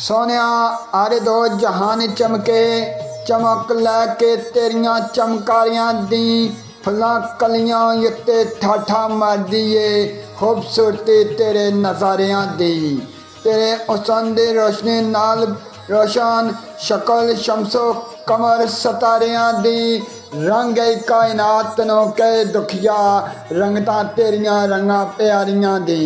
सोनिया अरे दो जहान चमके चमक लैके तेरिया चमकारियां दी फुलां कलियां उत्ते ठाठा मारदी ए खूबसूरती तेरे नज़ारियां दी। तेरे हुस्न दी रोशनी नाल रोशन शक्ल शमसो कमर सतारियां दी रंग कायनात नोके दुखिया रंगतां तेरियां रंगां प्यारियां दी।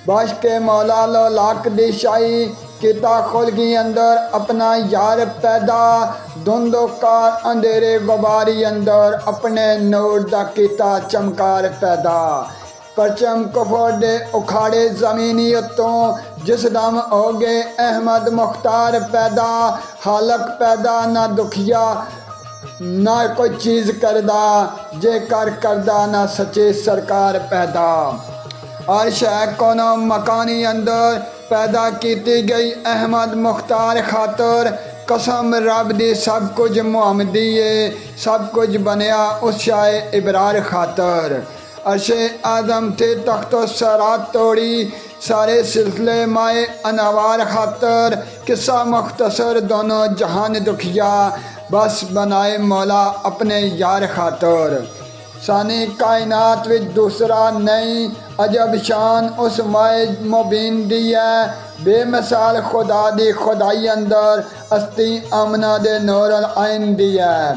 बश के मौला लो लाख दी शाही किता खुलगी अंदर अपना यार पैदा धुंधोकार अंधेरे गुबारी अंदर अपने नूर दा किता चमकार पैदा। परचम कुफर दे उखाड़े ज़मीनी उत्तों जिस दम हो गए अहमद मुख्तार पैदा। हालक पैदा ना दुखिया ना कोई चीज़ करदा जे करदा ना सच्चे सरकार पैदा। और शह कोनो मकानी अंदर पैदा की गई अहमद मुख्तार खातर कसम रब दी सब कुछ मुहम्मदी है सब कुछ बनया उस शाह इबरार खातर। अर्शे आदम थे तख्तो सरात तोड़ी सारे सिलसिले माए अनवार खातर किस्सा मुख्तसर दोनों जहान दुखिया बस बनाए मौला अपने यार खातर। सानी कायनात विच दूसरा नहीं अजब शान उस माए मुबीन दी है बेमिसाल खुदा दी खुदाई अंदर अस्ती आमना दे नूर अल आइन दी है।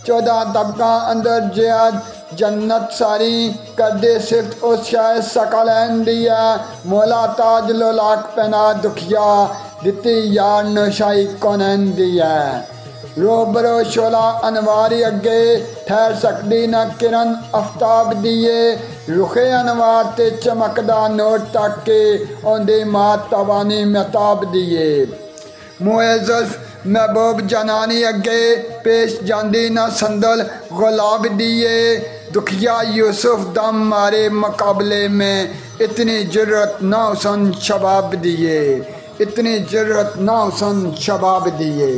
14 तबका अंदर जियाद जन्नत सारी कर दे सिफ्त उस शाह सकलैन दी है। मौला ताज लो लाख पहना दुखिया दिती यार नशाई कौनैन दी है। रोबरो शोला अनवारी अगे ठहर सकती ना किरण आफ्ताब दिए रुखे अनवार ते चमकदा नोट तक के औंदी मात तवानी महताब दिए। मुए जुल्फ महबूब जनानी अगे पेश जांदी ना संदल गुलाब दिए दुखिया यूसुफ दम मारे मुकाबले में इतनी जुर्रत ना हुसन शबाब दिए इतनी जुर्रत ना हुसन शबाब दिए।